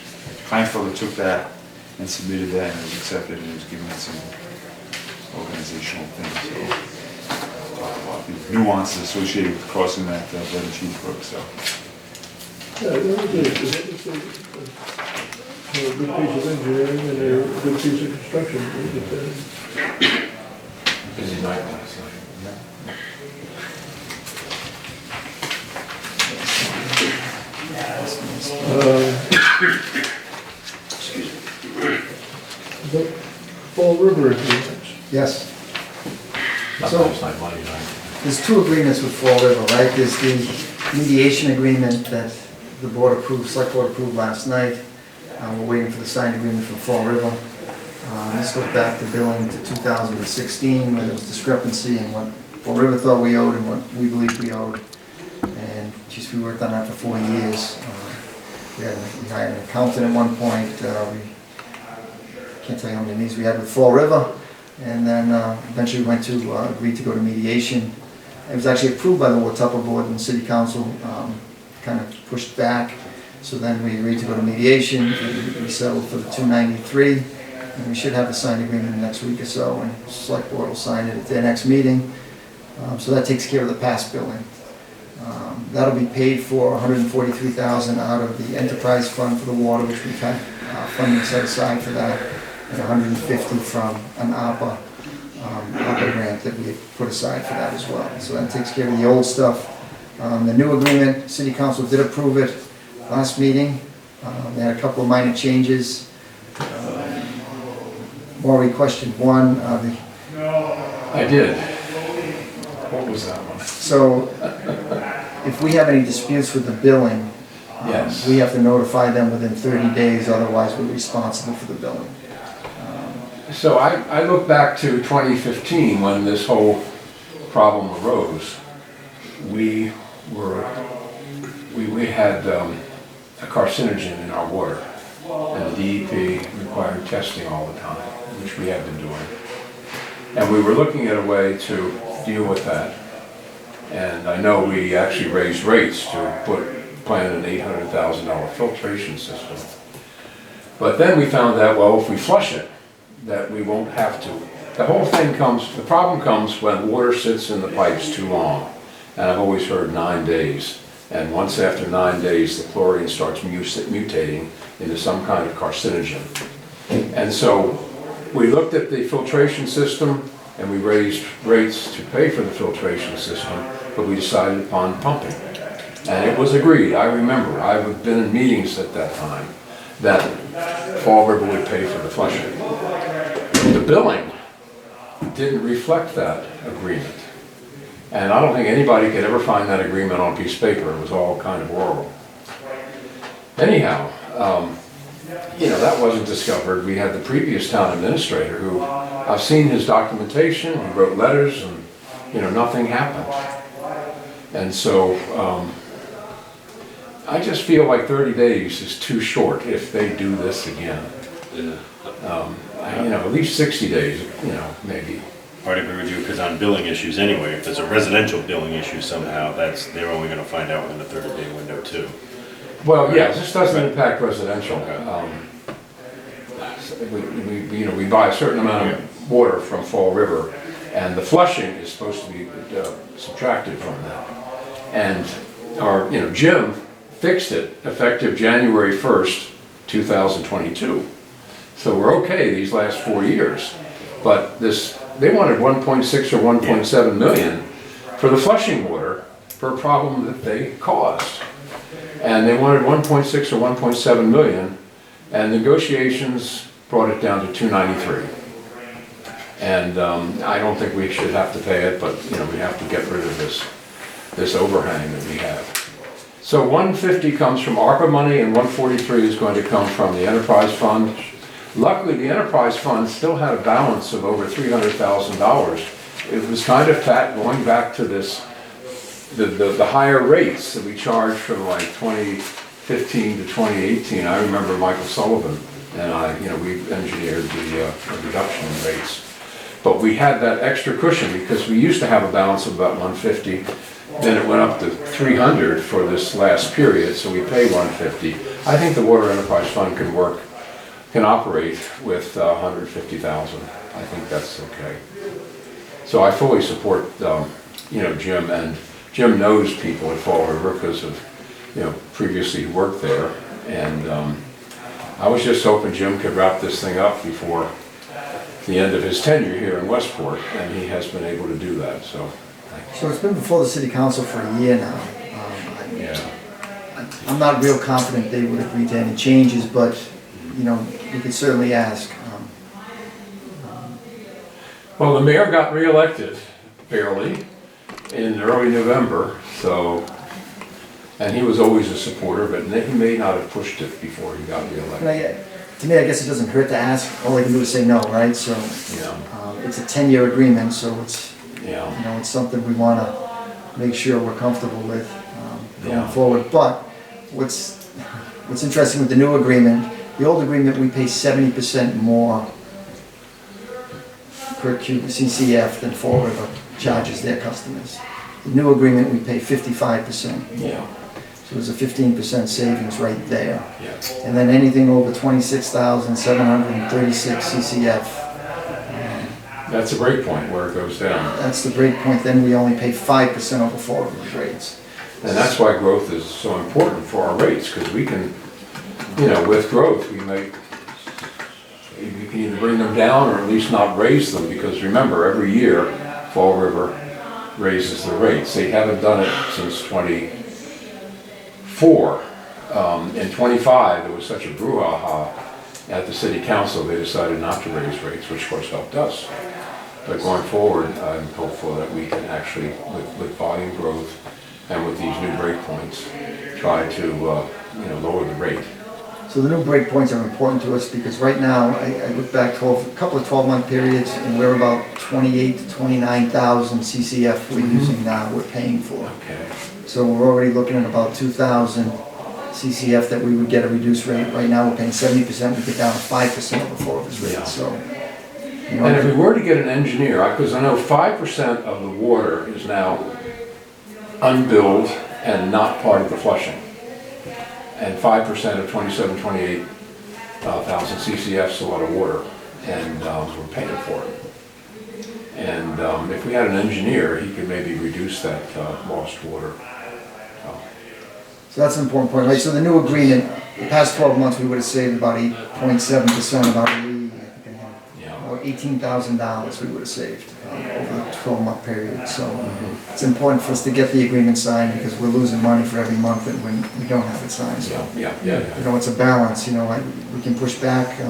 Kleinfelder took that and submitted that, and it was accepted, and it was given some organizational things. So, talk about the nuances associated with crossing that Bread and Cheese Brook, so. Yeah, it was a good piece of engineering and a good piece of construction. Busy night last night. The Fall River agreements. Yes. Not So- last night, Monday night. There's two agreements with Fall River, right? There's the mediation agreement that the board approved, select board approved last night. We're waiting for the signed agreement from Fall River. This goes back to billing to 2016, where there was discrepancy in what Fall River thought we owed and what we believe we owed. And geez, we worked on that for 4 years. We hired an accountant at one point. We can't tell you how many meetings we had with Fall River. And then eventually we went to agree to go to mediation. It was actually approved by the Watuppa Board and City Council, kind of pushed back. So then we agreed to go to mediation. We settled for the $293, and we should have a signed agreement next week or so, and the Select Board will sign it at their next meeting. So that takes care of the past billing. That'll be paid for $143,000 out of the enterprise fund for the water, which we've had funding set aside for that, and $150 from an ARPA grant that we put aside for that as well. So that takes care of the old stuff. The new agreement, City Council did approve it last meeting. They had a couple of minor changes. Maury questioned one. I did. What was that one? So if we have any disputes with the billing, Yes. we have to notify them within 30 days, otherwise we're responsible for the billing. So I look back to 2015 when this whole problem arose. We had a carcinogen in our water, and the DEP required testing all the time, which we have been doing. And we were looking at a way to deal with that. And I know we actually raised rates to plan an $800,000 filtration system. But then we found out, well, if we flush it, that we won't have to. The whole thing the problem comes when water sits in the pipes too long. And I've always heard 9 days. And once after 9 days, the chlorine starts mutating into some kind of carcinogen. And so we looked at the filtration system and we raised rates to pay for the filtration system, but we decided upon pumping. And it was agreed, I remember, I've been in meetings at that time, that Fall River would pay for the flushing. The billing didn't reflect that agreement. And I don't think anybody could ever find that agreement on a piece of paper. It was all kind of oral. Anyhow, that wasn't discovered. We had the previous town administrator who, I've seen his documentation, he wrote letters, and nothing happened. And so I just feel like 30 days is too short if they do this again. At least 60 days, maybe. I'd agree with you, because on billing issues anyway, if there's a residential billing issue somehow, they're only gonna find out within a 30-day window too. Well, yeah, this doesn't impact residential. We buy a certain amount of water from Fall River, and the flushing is supposed to be subtracted from that. And Jim fixed it effective January 1st, 2022. So we're okay these last 4 years. But they wanted 1.6 or 1.7 million for the flushing water for a problem that they caused. And they wanted 1.6 or 1.7 million, and negotiations brought it down to 293. And I don't think we should have to pay it, but we have to get rid of this overhang that we have. So 150 comes from ARPA money, and 143 is going to come from the enterprise fund. Luckily, the enterprise fund still had a balance of over $300,000. It was kind of going back to the higher rates that we charged from like 2015 to 2018. I remember Michael Sullivan and I, we engineered the reduction in rates. But we had that extra cushion because we used to have a balance of about 150. Then it went up to 300 for this last period, so we pay 150. I think the Water Enterprise Fund can operate with 150,000. I think that's okay. So I fully support, Jim, and Jim knows people at Fall River because of, previously worked there. And I was just hoping Jim could wrap this thing up before the end of his tenure here in Westport, and he has been able to do that, so. So it's been before the city council for a year now. Yeah. I'm not real confident they would agree to any changes, but, we could certainly ask. Well, the mayor got reelected barely in early November, so, and he was always a supporter, but he may not have pushed it before he got reelected. To me, I guess it doesn't hurt to ask. All they can do is say no, right? So it's a 10-year agreement, so it's it's something we want to make sure we're comfortable with going forward. But what's interesting with the new agreement, the old agreement we pay 70% more per cubic CCF than Fall River charges their customers. The new agreement we pay 55%. Yeah. So there's a 15% savings right there. Yeah. And then anything over 26,736 CCF. That's a break point where it goes down. That's the break point, then we only pay 5% over Fall River rates. And that's why growth is so important for our rates, because we can, with growth, we can either bring them down or at least not raise them, because remember, every year, Fall River raises the rates. They haven't done it since 24. In 25, there was such a brouhaha at the city council, they decided not to raise rates, which of course helped us. But going forward, I'm hopeful that we can actually, with volume growth and with these new breakpoints, try to lower the rate. So the new breakpoints are important to us because right now, I look back a couple of 12-month periods, and we're about 28 to 29,000 CCF we're using now, we're paying for. Okay. So we're already looking at about 2,000 CCF that we would get a reduced rate. Right now, we're paying 70%, we get down to 5% over Fall River's rate, so. And if we were to get an engineer, because I know 5% of the water is now unbilled and not part of the flushing. And 5% of 28,000 CCF is a lot of water, and we're paying for it. And if we had an engineer, he could maybe reduce that lost water. So that's an important point, right? So the new agreement, the past 12 months, we would have saved about 8.7%, about $18,000 we would have saved over the 12-month period. So it's important for us to get the agreement signed because we're losing money for every month that when we don't have it signed. So, you know, it's a balance, you know, we can push back, but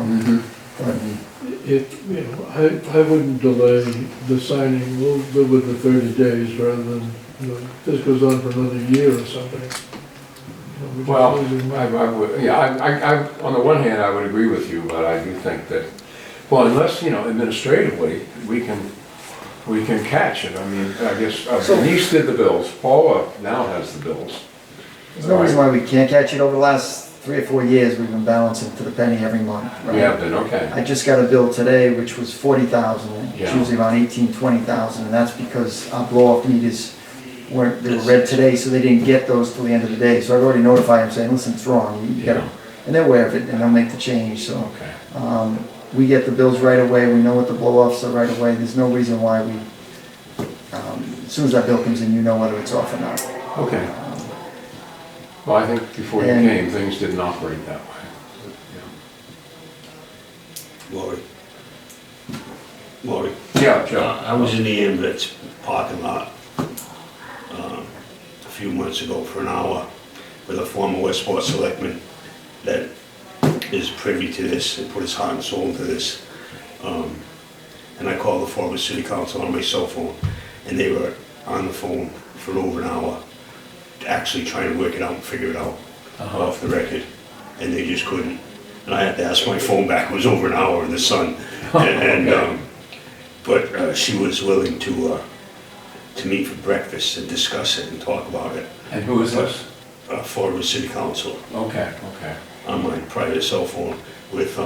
I wouldn't delay the signing, we'll live with the 30 days rather than, you know, if this goes on for another year or something. You know, we're just Well, losing money. I would, yeah, I, on the one hand, I would agree with you, but I do think that, well, unless, you know, administratively, we can catch it. I mean, I guess Denise did the bills, Paula now has the bills. there's no reason why we can't catch it. Over the last 3 or 4 years, we've been balancing to the penny every month. Right? We have been, okay. I just got a bill today, which was 40,000, it's Yeah. usually around 18, 20,000, and that's because our blow-off meters they were read today, so they didn't get those till the end of the day. So I've already notified them saying, listen, it's wrong, you gotta, and they're aware of it, and they'll make the change, so. Okay. We get the bills right away, we know what the blow-offs are right away, there's no reason why we, as soon as that bill comes in, you know whether it's off or not. Okay. Well, I think before you And- came, things didn't operate that way. Lori, Yeah, Joe. I was in the ambulance parking lot a few months ago for an hour with a former Westport selectman that is privy to this and put his heart and soul into this. And I called the former city council on my cell phone, and they were on the phone for over an hour, actually trying to work it out and figure it out off the record, and they just couldn't. And I had to ask my phone back. It was over an hour in the sun, but she was willing to meet for breakfast and discuss it and talk about it. And who is this? Former city council Okay, okay. on my private cell phone with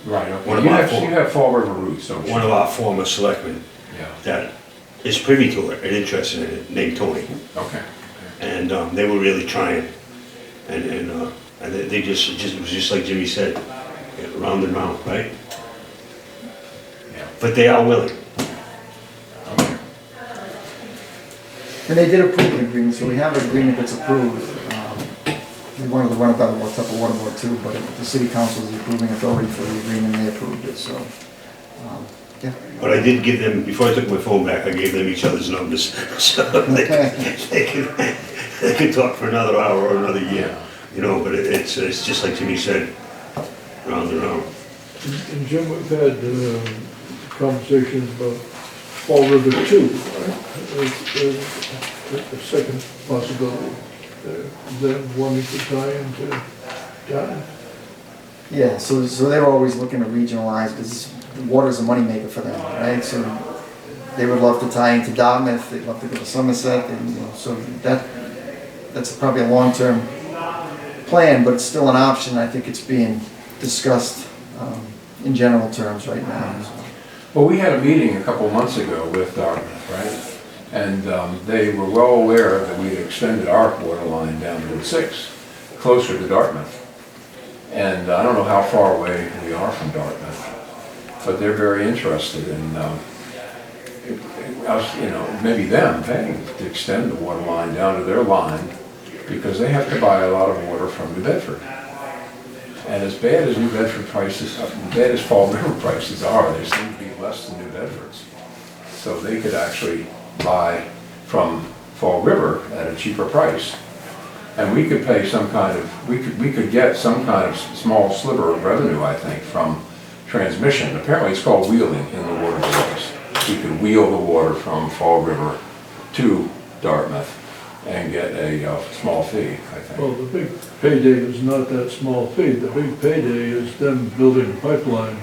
Right, okay. One of You our have, you have Fall River roots, don't you? one of our former selectmen Yeah, that is privy to it and interested in it, named Tony. okay. And they were really trying, and they just it was just like Jimmy said, round and round, right? Yeah. But they are willing. Okay. And they did approve the agreement, so we have an agreement that's approved. We wanted to run it by the Tupper Water Board too, but the city council is the approving authority for the agreement, and they approved it, so, yeah. But I did give them, before I took my phone back, I gave them each other's numbers, so they could talk for another hour or another year, you know, but it's just like Jimmy said, round and round. And Jim, we've had conversations about Fall River 2, right? The second possibility, them wanting to tie into Dartmouth. Yeah, so they were always looking to regionalize, because water's a moneymaker for them, right? So they would love to tie into Dartmouth, they'd love to go to Somerset, and, you know, so that's probably a long-term plan, but it's still an option. I think it's being discussed in general terms right now. Well, we had a meeting a couple months ago with Dartmouth, right? And they were well aware that we had extended our water line down to Route 6, closer to Dartmouth. And I don't know how far away we are from Dartmouth, but they're very interested in us, you know, maybe them paying to extend the water line down to their line, because they have to buy a lot of water from New Bedford. And as bad as New Bedford prices, as bad as Fall River prices are, they seem to be less than New Bedford's. So they could actually buy from Fall River at a cheaper price. And we could pay some kind of, we could get some kind of small sliver of revenue, I think, from transmission. Apparently it's called wheeling in the water business. We could wheel the water from Fall River to Dartmouth and get a small fee, I think. Well, the big payday is not that small fee. The big payday is them building a pipeline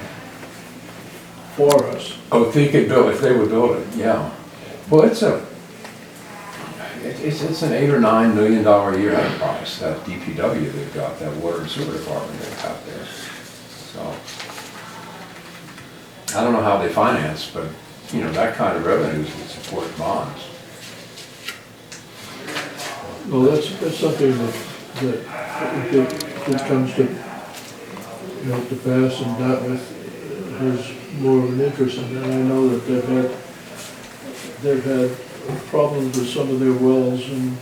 for us. Oh, if they could build, if they would build it, yeah. Well, it's an $8 or $9 million a year enterprise, that DPW they've got, that water and sewer department they've got there. So, I don't know how they finance, but, you know, that kind of revenues would support bonds. Well, that's something that comes to, you know, to pass, and Dartmouth has more of an interest in it. I know that they've had problems with some of their wells, and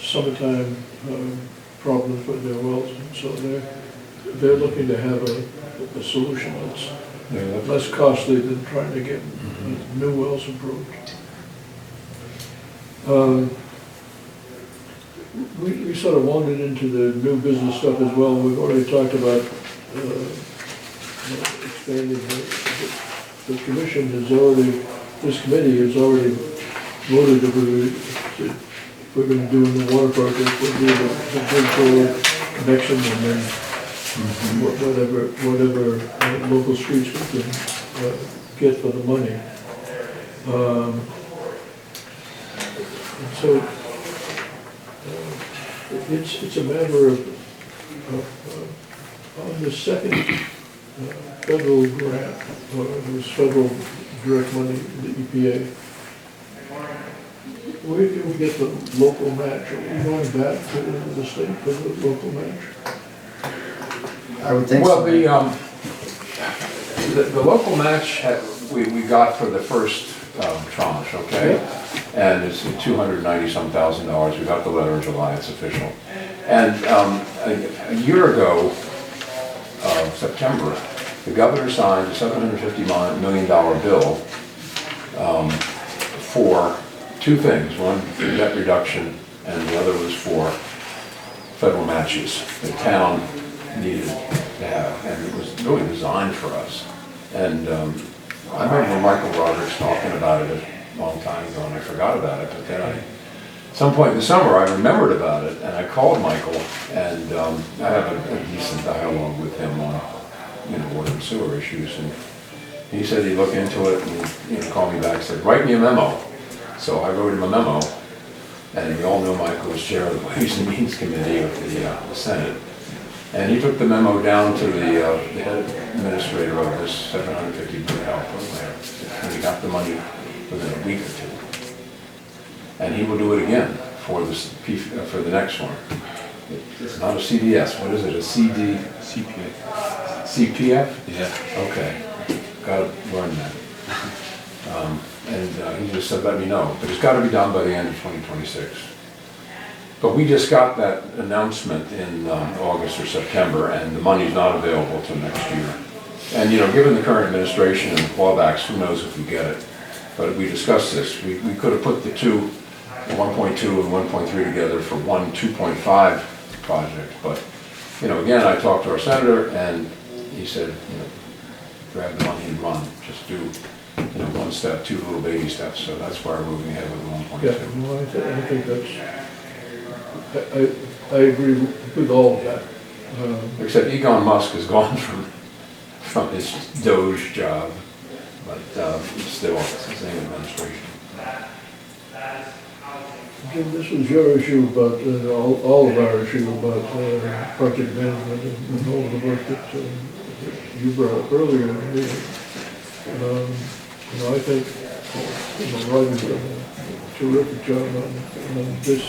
summertime problems with their wells, and so they're looking to have a solution that's less costly than trying to get new wells improved. We sort of wandered into the new business stuff as well. We've already talked about expanding the commission has already, this committee has already voted that we're going to do in the water project, we'll do the big forward connection and then whatever local streets we can get for the money. And so it's a matter of on the second federal grant, or this federal direct money, the EPA, where do we get the local match? Are we going back to the state for the local match? I would think Well, so. the local match we got for the first tranche, okay? And it's $290-some thousand. We got the letter in July, it's official. And a year ago, September, the governor signed a $750 million bill for two things. One, for debt reduction, and the other was for federal matches. The town needed to have, and it was really designed for us. And I remember Michael Roderick's talking about it a long time ago, and I forgot about it, but then at some point in the summer, I remembered about it, and I called Michael, and I have a decent dialogue with him on, water and sewer issues, and he said he'd look into it, and he'd call me back and said, write me a memo. So I wrote him a memo, and we all know Michael was chair of the Ways and Means Committee of the Senate. And he took the memo down to the head administrator of this $750 million program, and he got the money within a week or two. And he will do it again for the next one. It's not a CDS. What is it? A CD? CPA. CPF? Yeah. Okay. Got to learn that. And he just said, let me know. But it's got to be done by the end of 2026. But we just got that announcement in August or September, and the money's not available till next year. And given the current administration and clawbacks, who knows if we get it. But we discussed this. We could have put the 1.2 and 1.3 together for one 2.5 project. But, again, I talked to our senator, and he said, grab the money and run. Just do, one step, two little baby steps. So that's why we're moving ahead with the 1.2. Yeah, well, I think that's, I agree with all of that. Except Elon Musk has gone from his Doge job, but still it's the same administration. Jim, this was your issue about, all of our issue about project management and all the work that you brought up earlier in the meeting. I think Roger's done a terrific job on this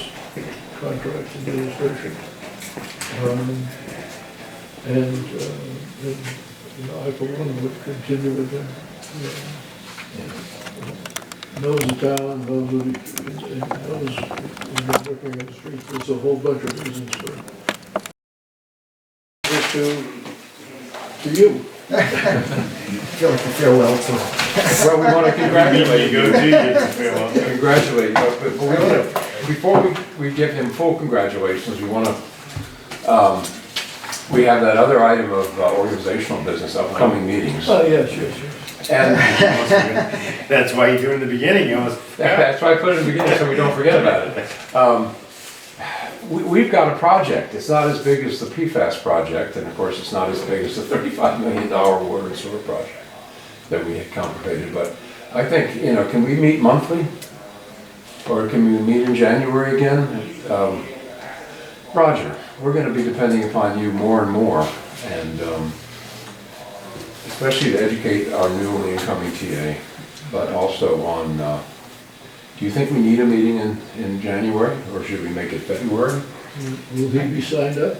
contract administration. I for one would continue with him. Knows the town, knows what knows working in the streets. There's a whole bunch of reasons for this to you. I feel like a farewell to Well, we want to congratulate you. Congratulate Congratulate you. But we want to, before we give him full congratulations, we want to, we have that other item of organizational business, upcoming meetings. Oh, yes, yes, yes. And That's why you do it in the beginning, you almost. that's why I put it in the beginning, so we don't forget about it. We've got a project. It's not as big as the PFAS project, and of course, it's not as big as the $35 million water and sewer project that we had contemplated. But I think, can we meet monthly? Or can we meet in January again? Roger, we're going to be depending upon you more and more, and especially to educate our new and incoming TA, but also on, do you think we need a meeting in January, or should we make it February? Will he be signed up?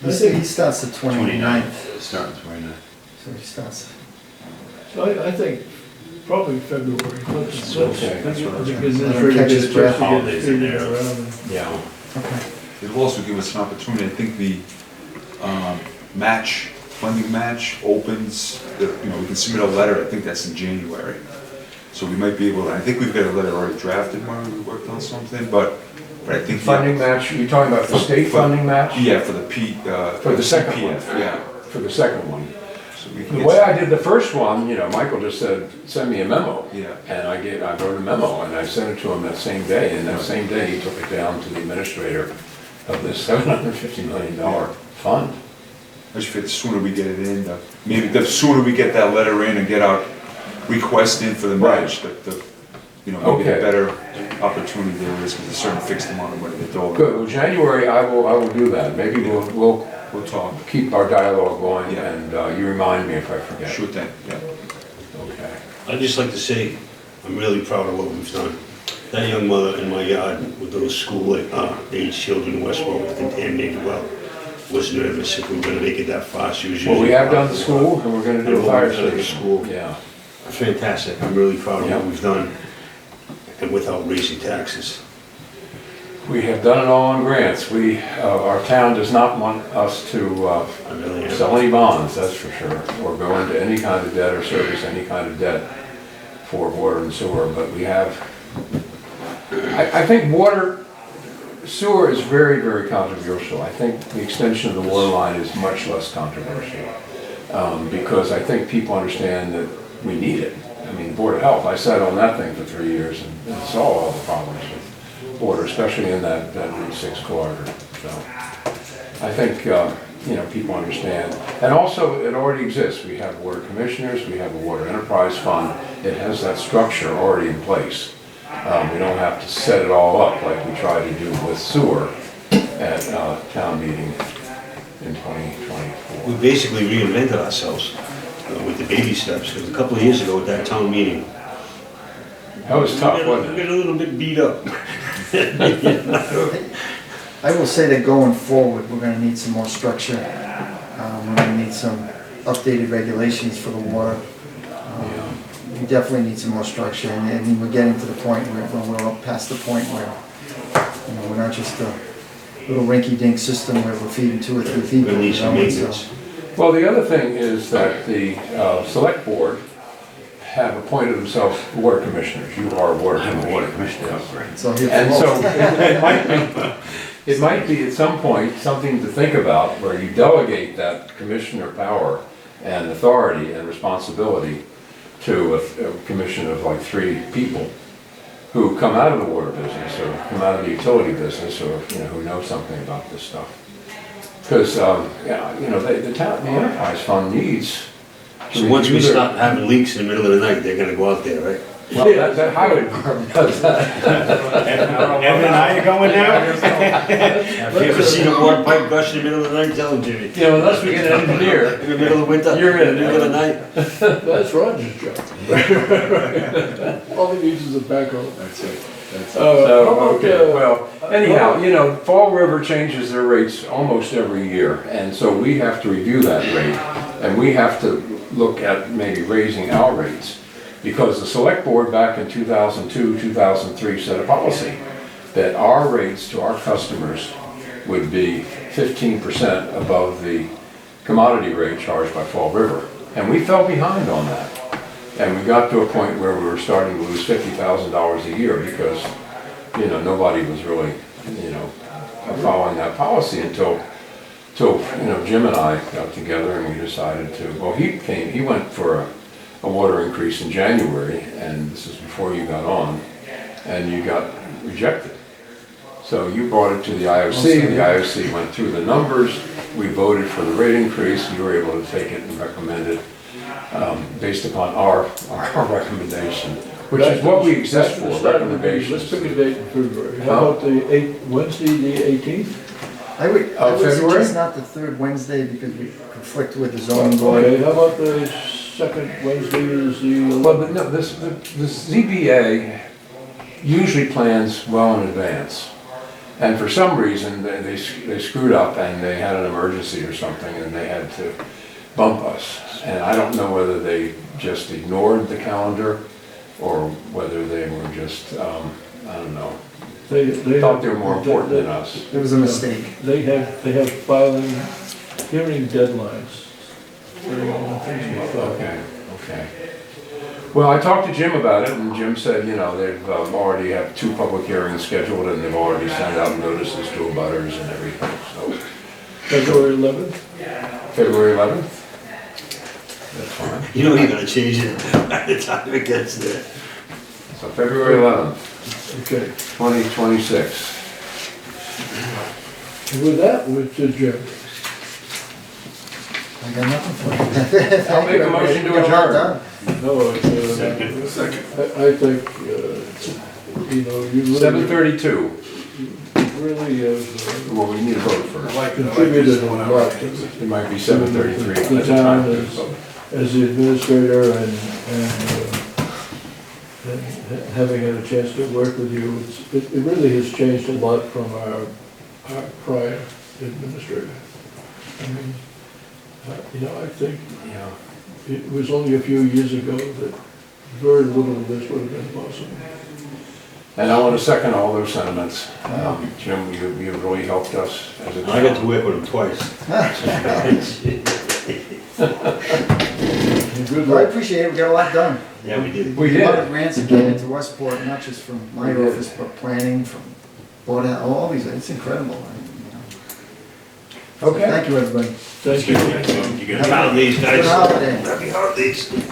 He said he starts the 29th. Starting 29th. So he starts. So I think Probably February. Let's, Okay, that's what I was because trying to- it's ready to Catch his get breath. Holidays in there. around. And Yeah. Okay. It'll also give us an opportunity, I think the funding match opens, you know, we can submit a letter, I think that's in January. So we might be able to, I think we've got a letter already drafted when we worked on something, but I think. Funding match, you're talking about the state funding match? Yeah, for the For the second one. PF, yeah. For the second one. So we can The get way some- I did the first one, you know, Michael just said, send me a memo. Yeah. And I wrote a memo and I sent it to him that same day, and that same day he took it down to the administrator of this $750 million fund. I just feel the sooner we get it in, maybe the sooner we get that letter in and get our request in for the match, you know, maybe the Okay. better opportunity there is, because there's a certain fixed amount of money that's over. Good, well, January, I will do that. Maybe we'll We'll talk. keep our dialogue going, Yeah. and you remind me if I forget. Sure thing, yeah. Okay. I'd just like to say, I'm really proud of what we've done. That young mother in my yard with those school-age children in Westboro with contaminated well was nervous if we were gonna make it that far. She was Well, we using have done the school, and we're gonna do a fire station. School. Yeah. Fantastic. I'm really proud of Yeah. what we've done, and without raising taxes. We have done it all on grants. Our town does not want us to I really am. sell any bonds, that's for sure, or go into any kind of debt or service any kind of debt for water and sewer, but we have, I think sewer is very, very controversial. I think the extension of the water line is much less controversial, because I think people understand that we need it. I mean, Board of Health, I sat on that thing for 3 years and saw all the problems with water, especially in that Route 6 corridor. So I think, you know, people understand. And also, it already exists. We have water commissioners, we have a water enterprise fund. It has that structure already in place. We don't have to set it all up like we tried to do with sewer at town meeting in 2024. We basically reinvented ourselves with the baby steps, because a couple of years ago at that town meeting, That was tough, we wasn't got it? a little bit beat up. I will say that going forward, we're gonna need some more structure. We're gonna need some updated regulations for the water. We definitely need some more structure, and we're getting to the point where, when we're up past the point where, you know, we're not just a little rinky-dink system where we're feeding 2 or 3 people. We need some you know, so- maintenance. Well, the other thing is that the select board have appointed themselves water commissioners. You are a water commissioner. So here And for so most. it might be at some point something to think about where you delegate that commissioner power and authority and responsibility to a commission of like 3 people who come out of the water business or come out of the utility business, or, you know, who know something about this stuff. Because, yeah, you know, the enterprise fund needs to So once we review their- stop having leaks in the middle of the night, they're gonna go out there, right? Well, that highway department does that. Evan and I are going now? Have you ever seen a water pipe gush in the middle of the night? Tell them, Jimmy. You know, unless we get an engineer, In the middle of winter? You're in. the middle of the night? That's Roger's job. All he needs is a backhoe. That's it. so, okay, well, anyhow, you know, Fall River changes their rates almost every year, and so we have to review that rate, and we have to look at maybe raising our rates, because the select board back in 2002, 2003 set a policy that our rates to our customers would be 15% above the commodity rate charged by Fall River, and we fell behind on that. And we got to a point where we were starting to lose $50,000 a year because, you know, nobody was really, you know, following that policy until, you know, Jim and I got together and we decided to, well, he went for a water increase in January, and this is before you got on, and you got rejected. So you brought it to the IOC, the IOC went through the numbers, we voted for the rate increase, you were able to take it and recommend it based upon our recommendation, which is what we exist for, recommendations. Let's pick a date in February. How about Wednesday, the 18th? I would February? suggest not the 3rd Wednesday because we conflict with the zoning board. Okay, how about the second Wednesday is the Well, 11th? no, the ZBA usually plans well in advance. And for some reason, they screwed up and they had an emergency or something and they had to bump us. And I don't know whether they just ignored the calendar or whether they were just, I don't know, They thought they were more important than us. It was a mistake. They have filing, hearing deadlines. Okay, okay. Well, I talked to Jim about it, and Jim said, you know, they've already have 2 public hearings scheduled, and they've already sent out notices to abutters and everything, so. February 11th? February 11th? That's fine. You know you're gonna change it by the time it gets there. So February 11th, Okay. 2026. And with that, we're adjourned. I got nothing for you. I'll make a motion to Get a lot adjourn. done. No, I think, you know, you really. 7:32. Really have Well, we need a vote first. contributed a lot to It might be 7:33 the at the time. town as the administrator and having had a chance to work with you. It really has changed a lot from our prior administrator. I mean, you know, I think, you know, it was only a few years ago that very little of this would have been possible. And I want to second all those sentiments. Jim, you really helped us as a town. I got to work with him twice. Good Well, I luck. appreciate it, we got a lot done. Yeah, we did. We A lot of did. grants that came into Westport, not just from my We did. office, but planning, from board, all these, it's incredible. Okay. Thank you, everybody. Thank you. You get Happy holidays, guys. Good holiday. Happy holidays.